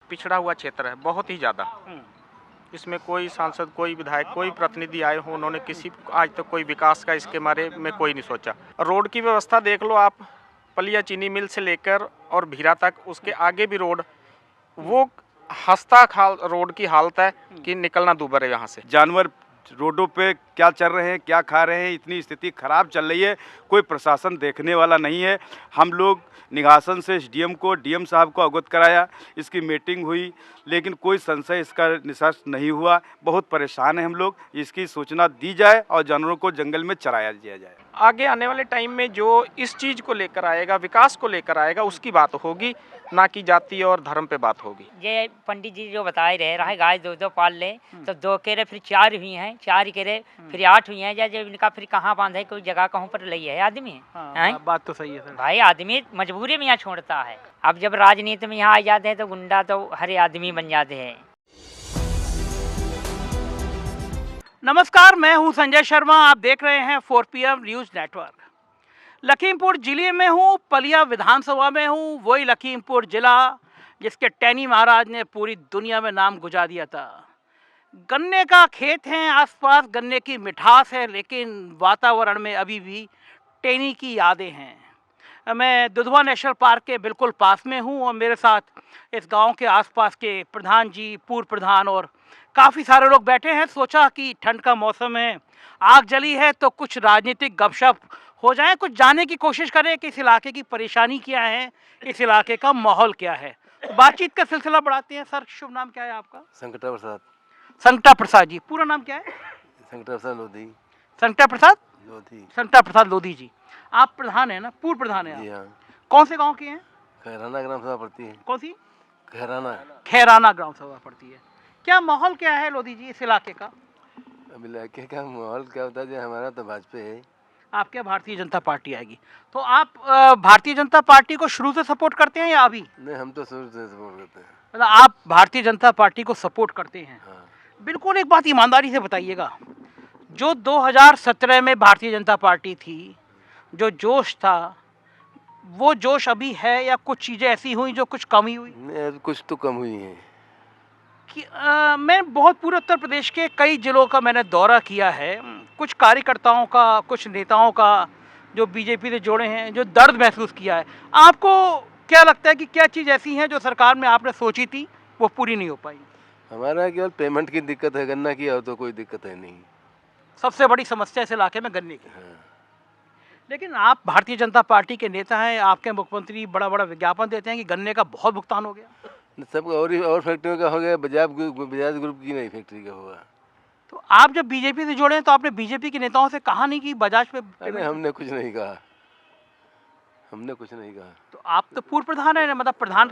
पिछड़ा हुआ क्षेत्र है बहुत ही ज़्यादा। इसमें कोई सांसद, कोई विधायक, कोई प्रतिनिधि आए हो, उन्होंने किसी आज तक कोई विकास का इसके बारे में कोई नहीं सोचा। रोड की व्यवस्था देख लो आप, पलिया चीनी मिल से लेकर और भीरा तक, उसके आगे भी रोड वो हस्ता खाल रोड की हालत है कि निकलना दूभर है यहाँ से। जानवर रोडों पे क्या चल रहे हैं, क्या खा रहे हैं, इतनी स्थिति खराब चल रही है, कोई प्रशासन देखने वाला नहीं है। हम लोग निगासन से एसडीएम को, डीएम साहब को अवगत कराया, इसकी मीटिंग हुई, लेकिन कोई संशय इसका निष्कर्ष नहीं हुआ। बहुत परेशान हैं हम लोग। इसकी सूचना दी जाए और जानवरों को जंगल में चराया दिया जाए। आगे आने वाले टाइम में जो इस चीज़ को लेकर आएगा, विकास को लेकर आएगा, उसकी बात होगी, ना कि जाति और धर्म पे बात होगी। ये पंडित जी जो बता रहे रहा है गाय दो पाल ले, तो 2 केरे फिर 4 हुई हैं, 4 केरे फिर 8 हुई हैं। जब इनका फिर कहाँ बांधे, कोई जगह कहूँ पर लई है आदमी। हाँ, बात तो सही है सर। भाई आदमी मजबूरी में यहाँ छोड़ता है। अब जब राजनीति में यहाँ आ जाते हैं तो गुंडा तो हर आदमी बन जाते हैं। नमस्कार, मैं हूं संजय शर्मा, आप देख रहे हैं 4PM न्यूज़ नेटवर्क। लखीमपुर जिले में हूं, पलिया विधानसभा में हूं, वही लखीमपुर जिला जिसके टैनी महाराज ने पूरी दुनिया में नाम गुजा दिया था। गन्ने का खेत है, आसपास गन्ने की मिठास है, लेकिन वातावरण में अभी भी टैनी की यादें हैं। मैं दुधवा नेशनल पार्क के बिल्कुल पास में हूं और मेरे साथ इस गांव के आसपास के प्रधान जी, पूर्व प्रधान और काफ़ी सारे लोग बैठे हैं। सोचा कि ठंड का मौसम है, आग जली है, तो कुछ राजनीतिक गपशप हो जाए, कुछ जानने की कोशिश करें कि इस इलाके की परेशानी क्या है, इस इलाके का माहौल क्या है। तो बातचीत का सिलसिला बढ़ाते हैं। सर, शुभ नाम क्या है आपका? संकटा प्रसाद। संकटा प्रसाद जी, पूरा नाम क्या है? संकटा प्रसाद लोधी। संकटा प्रसाद लोधी। संकटा प्रसाद लोधी जी। आप प्रधान है ना, पूर्व प्रधान है? जी हाँ। कौन से गाँव के हैं? खैराना ग्राम सभा पड़ती है। कौन सी? खैराना। खैराना ग्राम सभा पड़ती है। क्या माहौल क्या है लोधी जी इस इलाके का? अब इलाके का माहौल क्या होता है, हमारा तो भाजपा है। आपके भारतीय जनता पार्टी आएगी, तो आप भारतीय जनता पार्टी को शुरू से सपोर्ट करते हैं या अभी? नहीं, हम तो शुरू से सपोर्ट करते हैं। मतलब आप भारतीय जनता पार्टी को सपोर्ट करते हैं? हाँ। बिल्कुल एक बात ईमानदारी से बताइएगा, जो 2017 में भारतीय जनता पार्टी थी, जो जोश था, वो जोश अभी है या कुछ चीज़ें ऐसी हुई जो कुछ कमी हुई? नहीं, अब कुछ तो कम हुई है। कि मैं बहुत पूरे उत्तर प्रदेश के कई जिलों का मैंने दौरा किया है, कुछ कार्यकर्ताओं का, कुछ नेताओं का जो बीजेपी से जोड़े हैं, जो दर्द महसूस किया है। आपको क्या लगता है कि क्या चीज़ ऐसी है जो सरकार में आपने सोची थी वो पूरी नहीं हो पाई? हमारा केवल पेमेंट की दिक्कत है, गन्ना की और तो कोई दिक्कत है नहीं। सबसे बड़ी समस्या इस इलाके में गन्ने की। हाँ। लेकिन आप भारतीय जनता पार्टी के नेता हैं, आपके मुख्यमंत्री बड़ा बड़ा विज्ञापन देते हैं कि गन्ने का बहुत भुगतान हो गया। सब और फैक्ट्रियों का हो गया, बजाज ग्रुप की नहीं फैक्ट्री का होगा। तो आप जब बीजेपी से जुड़े हैं तो आपने बीजेपी के नेताओं से कहा नहीं कि बजाज पे? अरे हमने कुछ नहीं कहा, हमने कुछ नहीं कहा। तो आप तो पूर्व प्रधान है, मतलब प्रधान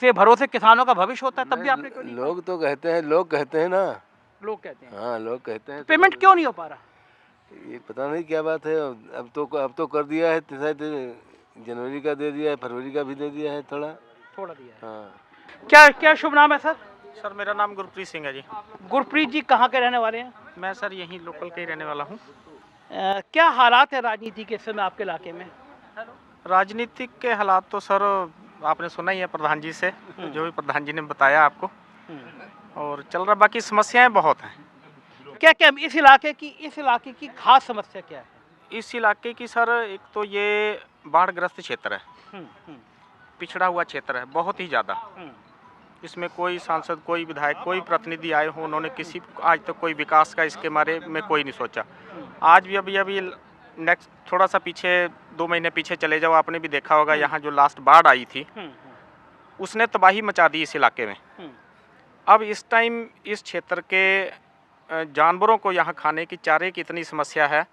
से भरोसे किसानों का भविष्य होता है, तब भी आपने क्यों नहीं? लोग तो कहते हैं, लोग कहते हैं ना। लोग कहते हैं? हाँ, लोग कहते हैं। पेमेंट क्यों नहीं हो पा रहा? ये पता नहीं क्या बात है। अब तो कर दिया है, शायद जनवरी का दे दिया है, फरवरी का भी दे दिया है, थोड़ा दिया है। हाँ। क्या शुभ नाम है सर? सर, मेरा नाम गुरप्रीत सिंह है जी। गुरप्रीत जी कहाँ के रहने वाले हैं? मैं सर यहीं लोकल के ही रहने वाला हूँ। क्या हालात है राजनीति के इस समय आपके इलाके में? राजनीतिक के हालात तो सर आपने सुना ही है प्रधान जी से, जो भी प्रधान जी ने बताया आपको, और चल रहा। बाकी समस्याएं बहुत हैं। क्या क्या इस इलाके की खास समस्या क्या है? इस इलाके की सर, एक तो ये बाढ़ग्रस्त क्षेत्र है, पिछड़ा हुआ क्षेत्र है बहुत ही ज़्यादा। इसमें कोई सांसद, कोई विधायक, कोई प्रतिनिधि आए हो, उन्होंने किसी आज तक कोई विकास का इसके बारे में कोई नहीं सोचा। आज भी अभी नेक्स्ट थोड़ा सा पीछे 2 महीने पीछे चले जाओ, आपने भी देखा होगा, यहाँ जो लास्ट बाढ़ आई थी उसने तबाही मचा दी इस इलाके में। अब इस टाइम इस क्षेत्र के जानवरों को यहाँ खाने की, चारे की इतनी समस्या है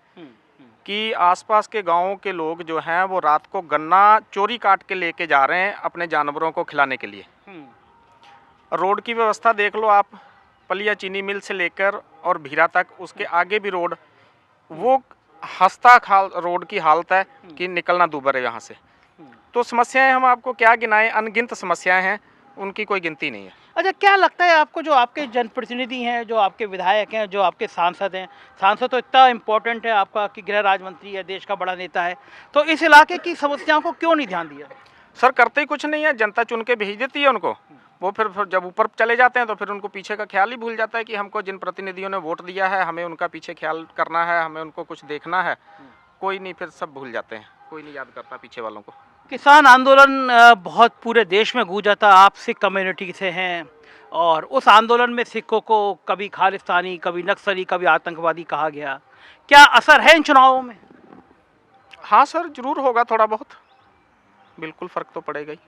कि आसपास के गांवों के लोग जो हैं वो रात को गन्ना चोरी काट के लेके जा रहे हैं अपने जानवरों को खिलाने के लिए। रोड की व्यवस्था देख लो आप, पलिया चीनी मिल से लेकर और भीरा तक, उसके आगे भी रोड वो हस्ता खाल रोड की हालत है कि निकलना दूभर है यहाँ से। तो समस्याएं हम आपको क्या गिनाएं, अनगिनत समस्याएं हैं, उनकी कोई गिनती नहीं है। अच्छा, क्या लगता है आपको, जो आपके जनप्रतिनिधि हैं, जो आपके विधायक हैं, जो आपके सांसद हैं, सांसद तो इतना इम्पोर्टेंट है आपका कि गृह राज्य मंत्री है, देश का बड़ा नेता है, तो इस इलाके की समस्याओं को क्यों नहीं ध्यान दिया? सर करते ही कुछ नहीं है, जनता चुन के भेज देती है उनको। वो फिर जब ऊपर चले जाते हैं तो फिर उनको पीछे का ख्याल ही भूल जाता है कि हमको जिन प्रतिनिधियों ने वोट दिया है हमें उनका पीछे ख्याल करना है, हमें उनको कुछ देखना है। कोई नहीं, फिर सब भूल जाते हैं, कोई नहीं याद करता पीछे वालों को। किसान आंदोलन बहुत पूरे देश में गूंजा था। आप सिख कम्युनिटी से हैं और उस आंदोलन में सिखों को कभी खालिस्तानी, कभी नक्सली, कभी आतंकवादी कहा गया। क्या असर है इन चुनावों में? हाँ सर, जरूर होगा, थोड़ा बहुत बिल्कुल फ़र्क तो पड़ेगा ही।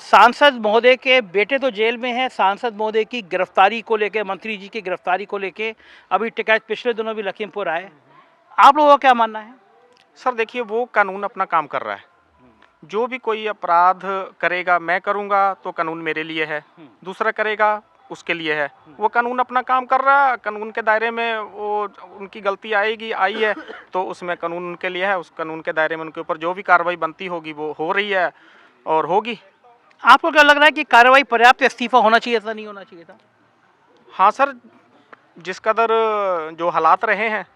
सांसद महोदय के बेटे तो जेल में हैं। सांसद महोदय की गिरफ्तारी को लेके, मंत्री जी की गिरफ्तारी को लेके अभी टिकैत पिछले दिनों भी लखीमपुर आए। आप लोगों का क्या मानना है? सर देखिए, वो कानून अपना काम कर रहा है। जो भी कोई अपराध करेगा, मैं करूँगा तो कानून मेरे लिए है, दूसरा करेगा उसके लिए है। वो कानून अपना काम कर रहा है, कानून के दायरे में वो उनकी गलती आई है तो उसमें कानून उनके लिए है। उस कानून के दायरे में उनके ऊपर जो भी कार्रवाई बनती होगी वो हो रही है और होगी। आपको क्या लग रहा है कि कार्रवाई पर्याप्त, इस्तीफा होना चाहिए था, नहीं होना चाहिए था? हाँ सर, जिस कदर जो हालात रहे हैं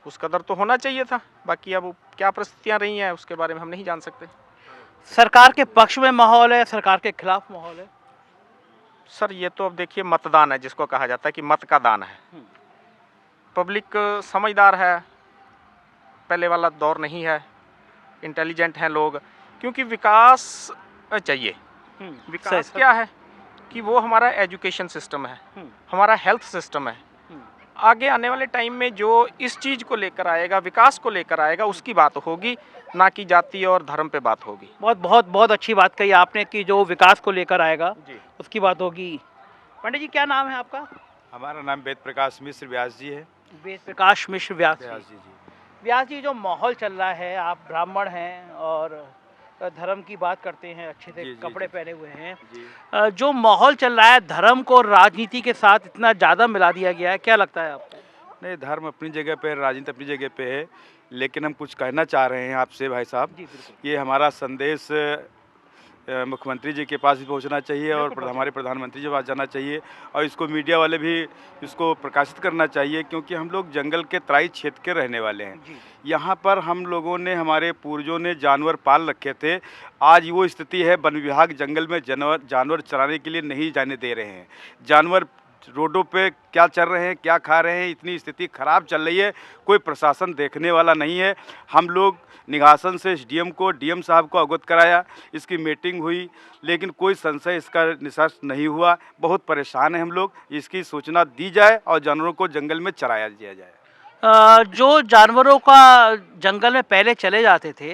उस कदर तो होना चाहिए था। बाकी अब क्या परिस्थितियाँ रही हैं उसके बारे में हम नहीं जान सकते। सरकार के पक्ष में माहौल है, सरकार के खिलाफ माहौल है? सर ये तो अब देखिए मतदान है, जिसको कहा जाता है कि मत का दान है। पब्लिक समझदार है, पहले वाला दौर नहीं है, इंटेलिजेंट हैं लोग, क्योंकि विकास चाहिए। विकास क्या है कि वो हमारा एजुकेशन सिस्टम है, हमारा हेल्थ सिस्टम है। आगे आने वाले टाइम में जो इस चीज़ को लेकर आएगा, विकास को लेकर आएगा, उसकी बात होगी, ना कि जाति और धर्म पे बात होगी। बहुत अच्छी बात कही आपने कि जो विकास को लेकर आएगा उसकी बात होगी। पंडित जी, क्या नाम है आपका? हमारा नाम वेद प्रकाश मिश्र व्यास जी है। वेद प्रकाश मिश्र व्यास जी। जी। व्यास जी, जो माहौल चल रहा है, आप ब्राह्मण हैं और धर्म की बात करते हैं, अच्छे से कपड़े पहने हुए हैं। जो माहौल चल रहा है, धर्म को राजनीति के साथ इतना ज़्यादा मिला दिया गया है, क्या लगता है आपको? नहीं, धर्म अपनी जगह पे, राजनीति अपनी जगह पे है, लेकिन हम कुछ कहना चाह रहे हैं आपसे भाई साहब। ये हमारा संदेश मुख्यमंत्री जी के पास भी पहुंचना चाहिए और हमारे प्रधानमंत्री जी के पास जाना चाहिए और इसको मीडिया वाले भी इसको प्रकाशित करना चाहिए, क्योंकि हम लोग जंगल के तराई क्षेत्र के रहने वाले हैं। यहाँ पर हम लोगों ने, हमारे पूर्वजों ने जानवर पाल रखे थे। आज वो स्थिति है, वन विभाग जंगल में जानवर चराने के लिए नहीं जाने दे रहे हैं। जानवर रोडों पे क्या चल रहे हैं, क्या खा रहे हैं, इतनी स्थिति खराब चल रही है, कोई प्रशासन देखने वाला नहीं है। हम लोग निगासन से एसडीएम को, डीएम साहब को अवगत कराया, इसकी मीटिंग हुई, लेकिन कोई संशय इसका निष्कर्ष नहीं हुआ। बहुत परेशान हैं हम लोग। इसकी सूचना दी जाए और जानवरों को जंगल में चराया दिया जाए। जो जानवरों का जंगल में पहले चले जाते थे,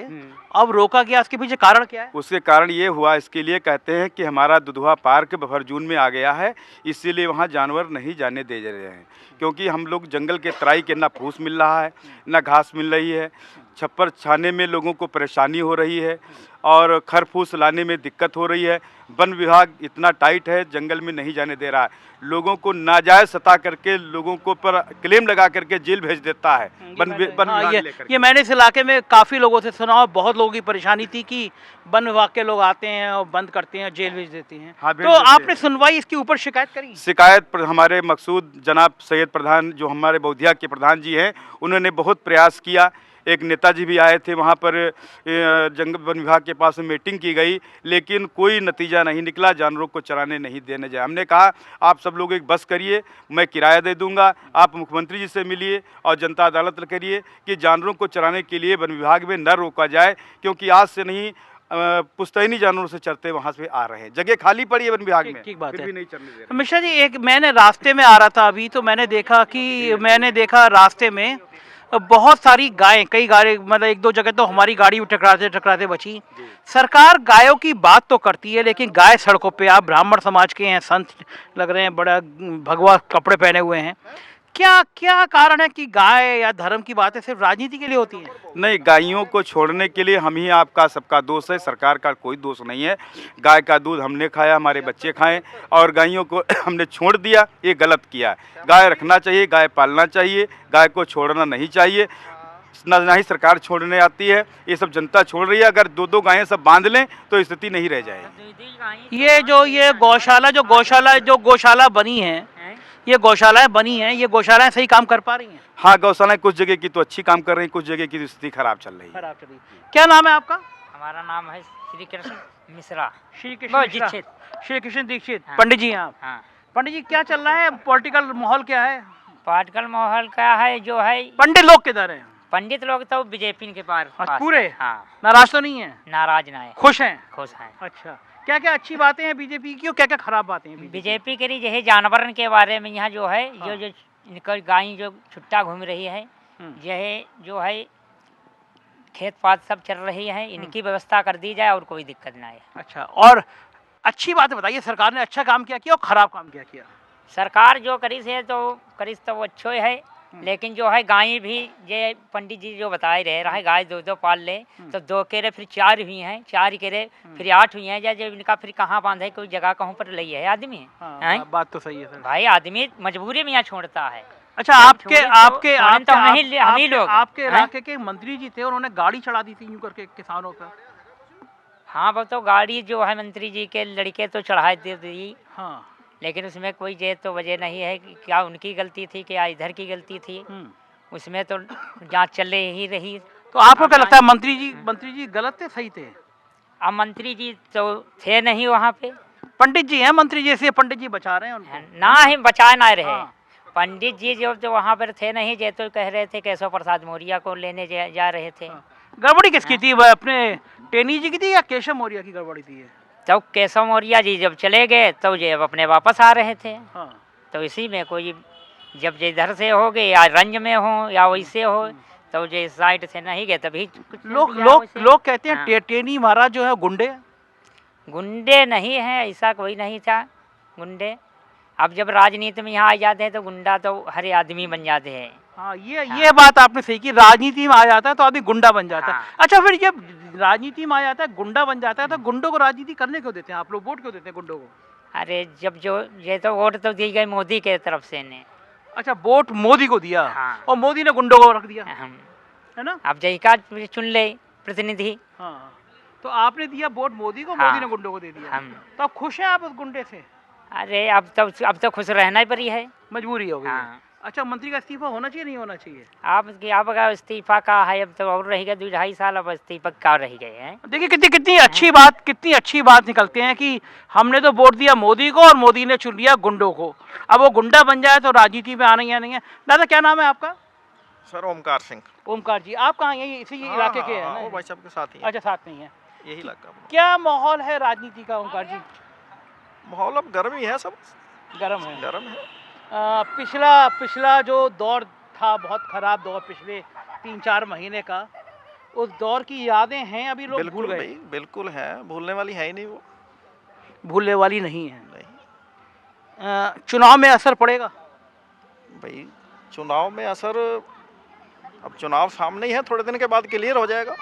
अब रोका गया, उसके पीछे कारण क्या है? उसके कारण ये हुआ, इसके लिए कहते हैं कि हमारा दुधवा पार्क बफर जोन में आ गया है, इसीलिए वहाँ जानवर नहीं जाने दे रहे हैं। क्योंकि हम लोग जंगल के तराई के ना फूस मिल रहा है, ना घास मिल रही है, छप्पर छाने में लोगों को परेशानी हो रही है और खर फूस लाने में दिक्कत हो रही है। वन विभाग इतना टाइट है, जंगल में नहीं जाने दे रहा है। लोगों को नाजायज़ सता करके, लोगों को पर क्लेम लगा करके जेल भेज देता है वन विभाग लेकर। ये मैंने इस इलाके में काफ़ी लोगों से सुना और बहुत लोगों की परेशानी थी कि वन विभाग के लोग आते हैं और बंद करते हैं, जेल भेज देते हैं। हाँ, तो आपने सुनवाई इसके ऊपर शिकायत करी? शिकायत पर हमारे मकसूद जनाब सैयद प्रधान, जो हमारे बौद्धिया के प्रधान जी हैं, उन्होंने बहुत प्रयास किया। एक नेताजी भी आए थे वहाँ पर, जंगल वन विभाग के पास में मीटिंग की गई, लेकिन कोई नतीजा नहीं निकला, जानवरों को चराने नहीं देने जाए। हमने कहा आप सब लोग एक बस करिए, मैं किराया दे दूंगा, आप मुख्यमंत्री जी से मिलिए और जनता अदालत करिए कि जानवरों को चराने के लिए वन विभाग में न रोका जाए, क्योंकि आज से नहीं पुश्तैनी जानवरों से चरते वहाँ से आ रहे हैं। जगह खाली पड़ी है वन विभाग में, ठीक बात फिर है। भी नहीं चरने दे रहे। मिश्रा जी, एक मैंने रास्ते में आ रहा था अभी, तो मैंने देखा रास्ते में बहुत सारी गायें, कई गाड़ी, मतलब एक दो जगह तो हमारी गाड़ी भी टकराते बची। सरकार गायों की बात तो करती है, लेकिन गाय सड़कों पे, आप ब्राह्मण समाज के हैं, संत लग रहे हैं, बड़ा भगवा कपड़े पहने हुए हैं, क्या कारण है कि गाय या धर्म की बातें सिर्फ राजनीति के लिए होती हैं? नहीं, गायों को छोड़ने के लिए हम ही आपका सबका दोष है, सरकार का कोई दोष नहीं है। गाय का दूध हमने खाया, हमारे बच्चे खाएं, और गायों को हमने छोड़ दिया, ये गलत किया। गाय रखना चाहिए, गाय पालना चाहिए, गाय को छोड़ना नहीं चाहिए। ना ही सरकार छोड़ने आती है, ये सब जनता छोड़ रही है। अगर दो गायें सब बांध लें तो स्थिति नहीं रह जाएगी। ये गौशाला बनी है, ये गौशालाएं बनी हैं, ये गौशालाएं सही काम कर पा रही हैं? हाँ, गौशालाएं कुछ जगह की तो अच्छी काम कर रही हैं, कुछ जगह की स्थिति खराब चल रही है। क्या नाम है आपका? हमारा नाम है श्री कृष्ण मिश्रा। श्री कृष्ण मिश्रा। श्री कृष्ण दीक्षित हाँ। पंडित जी हैं आप। हाँ। पंडित जी क्या चल रहा है, पॉलिटिकल माहौल क्या है? पॉलिटिकल माहौल क्या है जो है, पंडित लोग किधर हैं? पंडित लोग तो बीजेपी के पास पूरे? है। हाँ, नाराज तो नहीं है? नाराज ना है, खुश हैं? खुश हैं। अच्छा, क्या क्या अच्छी बातें हैं बीजेपी की और क्या क्या खराब बातें हैं बीजेपी के लिए यही जानवरन के बारे में यहाँ जो है, हाँ। जो इनका गाय जो छुट्टा घूम रही है, हम्म। यह जो है खेत पात सब चल रही है, इनकी व्यवस्था कर दी जाए और कोई दिक्कत ना आए। अच्छा, और अच्छी बात बताइए, सरकार ने अच्छा काम क्या किया और खराब काम क्या किया? सरकार जो करीस है तो करीस तो वो अच्छो है, लेकिन जो है गाय भी ये पंडित जी जो बताए रहे गाय दो दो पाल ले तो 2 केरे फिर 4 हुई हैं, 4 केरे फिर 8 हुई हैं, जब इनका फिर कहाँ बांधे, कोई जगह कहीं पर लई है आदमी। हाँ, हैं? बात तो सही है सर। भाई आदमी मजबूरी में यहाँ छोड़ता है। अच्छा, आपके छोड़े तो- आपके छोड़े तो हम ही आपके लोग आपके हैं? इलाके के मंत्री जी थे, उन्होंने गाड़ी चढ़ा दी थी यूं करके किसानों पर। हाँ, वो तो गाड़ी जो है मंत्री जी के लड़के तो चढ़ाई दे दी, हाँ। लेकिन उसमें कोई ये तो वजह नहीं है कि क्या उनकी गलती थी क्या इधर की गलती थी, उसमें तो जांच चले ही रही। तो आपको क्या लगता है मंत्री जी गलत थे सही थे? अब मंत्री जी तो थे नहीं वहाँ पे, पंडित जी हैं मंत्री जी, इसलिए पंडित जी बचा रहे हैं उनको। ना ही बचाए ना रहे। हाँ। पंडित जी जो वहाँ पर थे नहीं, जे तो कह रहे थे केशव प्रसाद मौर्य को लेने जा रहे थे। गड़बड़ी किसकी थी? वह अपने टेनी जी की थी या केशव मौर्य की गड़बड़ी थी? तो केशव मौर्य जी जब चले गए तो ये अब अपने वापस आ रहे थे, हाँ। तो इसी में कोई जब ये इधर से हो गए या रंज में हो या वैसे हो, तो ये इस साइड से नहीं गए तभी लोग कहते हैं हाँ। टेनी महाराज जो है गुंडे हैं। गुंडे नहीं है, ऐसा कोई नहीं था गुंडे। अब जब राजनीति में यहाँ आ जाते हैं तो गुंडा तो हर आदमी बन जाते हैं। हाँ, ये बात आपने सही की, राजनीति में आ जाता है तो आदमी गुंडा बन जाता है। हाँ। अच्छा, फिर जब राजनीति में आ जाता है गुंडा बन जाता है तो गुंडों को राजनीति करने क्यों देते हैं आप लोग? वोट क्यों देते हैं गुंडों को? अरे जब जो ये तो वोट तो दी गई मोदी के तरफ से ने। अच्छा, वोट मोदी को दिया। हाँ। और मोदी ने गुंडों को रख दिया, हम है ना? अब जही का चुन ले प्रतिनिधि। हाँ, तो आपने दिया वोट मोदी को, हाँ। मोदी ने गुंडों को दे दिया। हम तो आप खुश हैं आप उस गुंडे से? अरे अब तो खुश रहना ही पड़ी है। मजबूरी हो गई है। हाँ। अच्छा, मंत्री का इस्तीफा होना चाहिए नहीं होना चाहिए? आप अगर इस्तीफा का है, अब तो और रह गया 2-2.5 साल, अब इस्तीफा का रह गए हैं। देखिए कितनी अच्छी बात निकलते हैं कि हमने तो वोट दिया मोदी को और मोदी ने चुन लिया गुंडों को। अब वो गुंडा बन जाए तो राजनीति में आना या नहीं है। दादा, क्या नाम है आपका? सर ओमकार सिंह। ओमकार जी, आप कहाँ यही इसी इलाके के हैं वो ना? भाई साहब के साथ ही अच्छा, साथ नहीं है। यही इलाका। क्या माहौल है राजनीति का ओमकार जी? माहौल अब गर्म ही है, सब गर्म है। गर्म है। पिछला जो दौर था, बहुत खराब दौर, पिछले 3-4 महीने का, उस दौर की यादें हैं अभी लोग भूल गए? बिल्कुल है, भूलने वाली है ही नहीं वो। भूलने वाली नहीं है। नहीं चुनाव में असर पड़ेगा? भाई, चुनाव में असर, अब चुनाव सामने ही है, थोड़े दिन के बाद क्लियर हो जाएगा।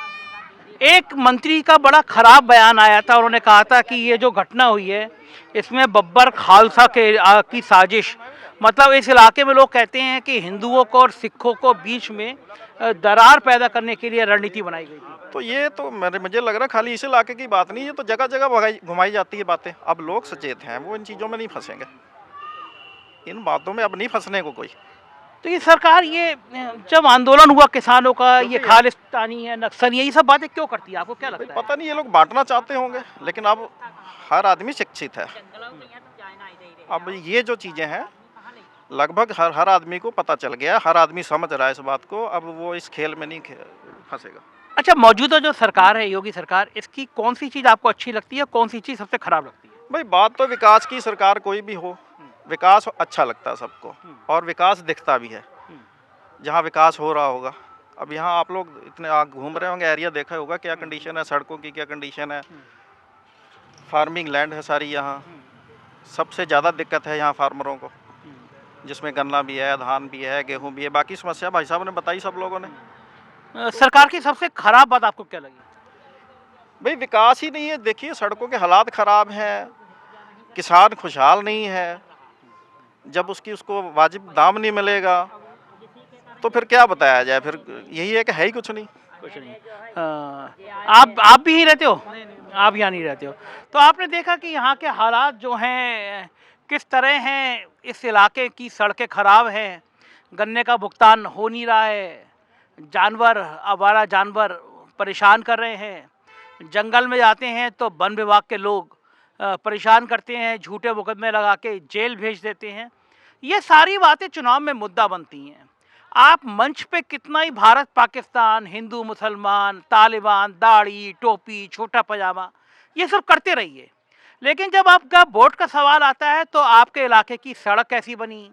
एक मंत्री का बड़ा खराब बयान आया था, उन्होंने कहा था कि ये जो घटना हुई है इसमें बब्बर खालसा की साजिश, मतलब इस इलाके में लोग कहते हैं कि हिंदुओं को और सिखों को बीच में दरार पैदा करने के लिए रणनीति बनाई गई थी। तो ये तो मुझे लग रहा है खाली इस इलाके की बात नहीं है, तो जगह जगह घुमाई जाती है बातें। अब लोग सचेत हैं, वो इन चीज़ों में नहीं फंसेंगे, इन बातों में अब नहीं फंसने को कोई। तो ये सरकार, ये जब आंदोलन हुआ किसानों का, ये खालिस्तानी है, नक्सली है, ये सब बातें क्यों करती है? आपको क्या लगता है? पता नहीं, ये लोग बांटना चाहते होंगे, लेकिन अब हर आदमी शिक्षित है। अब ये जो चीज़ें हैं लगभग हर आदमी को पता चल गया, हर आदमी समझ रहा है इस बात को, अब वो इस खेल में नहीं फंसेगा। अच्छा, मौजूदा जो सरकार है, योगी सरकार, इसकी कौन सी चीज़ आपको अच्छी लगती है, कौन सी चीज़ सबसे खराब लगती है? भाई, बात तो विकास की, सरकार कोई भी हो, विकास अच्छा लगता है सबको, और विकास दिखता भी है जहाँ विकास हो रहा होगा। अब यहाँ आप लोग इतने घूम रहे होंगे, एरिया देखा होगा क्या कंडीशन है, सड़कों की क्या कंडीशन है, फार्मिंग लैंड है सारी यहाँ। सबसे ज़्यादा दिक्कत है यहाँ फार्मरों को, जिसमें गन्ना भी है, धान भी है, गेहूँ भी है। बाकी समस्या भाई साहब ने बताई सब लोगों ने। सरकार की सबसे खराब बात आपको क्या लगी? भाई, विकास ही नहीं है। देखिए, सड़कों के हालात ख़राब हैं, किसान खुशहाल नहीं है। जब उसको वाजिब दाम नहीं मिलेगा तो फिर क्या बताया जाए? फिर यही है कि है ही कुछ नहीं। कुछ नहीं। आप भी यहीं रहते हो? आप यहाँ नहीं रहते हो। तो आपने देखा कि यहाँ के हालात जो हैं किस तरह हैं, इस इलाके की सड़कें ख़राब हैं, गन्ने का भुगतान हो नहीं रहा है, जानवर, आवारा जानवर परेशान कर रहे हैं, जंगल में जाते हैं तो वन विभाग के लोग परेशान करते हैं, झूठे मुकदमे लगा के जेल भेज देते हैं। ये सारी बातें चुनाव में मुद्दा बनती हैं। आप मंच पे कितना ही भारत पाकिस्तान, हिंदू मुसलमान, तालिबान, दाढ़ी टोपी, छोटा पजामा, ये सब करते रहिए, लेकिन जब आपका वोट का सवाल आता है तो आपके इलाके की सड़क कैसी बनी,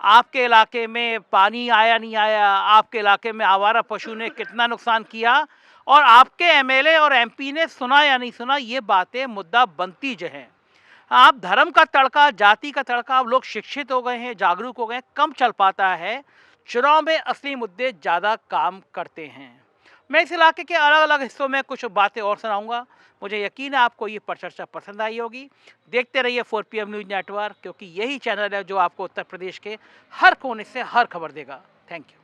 आपके इलाके में पानी आया नहीं आया, आपके इलाके में आवारा पशु ने कितना नुकसान किया और आपके एमएलए और एमपी ने सुना या नहीं सुना, ये बातें मुद्दा बनती जो हैं। आप धर्म का तड़का, जाति का तड़का, अब लोग शिक्षित हो गए हैं, जागरूक हो गए हैं, कम चल पाता है। चुनाव में असली मुद्दे ज़्यादा काम करते हैं। मैं इस इलाके के अलग अलग हिस्सों में कुछ बातें और सुनाऊंगा। मुझे यकीन है आपको ये चर्चा पसंद आई होगी। देखते रहिए 4PM न्यूज़ नेटवर्क, क्योंकि यही चैनल है जो आपको उत्तर प्रदेश के हर कोने से हर खबर देगा। Thank you.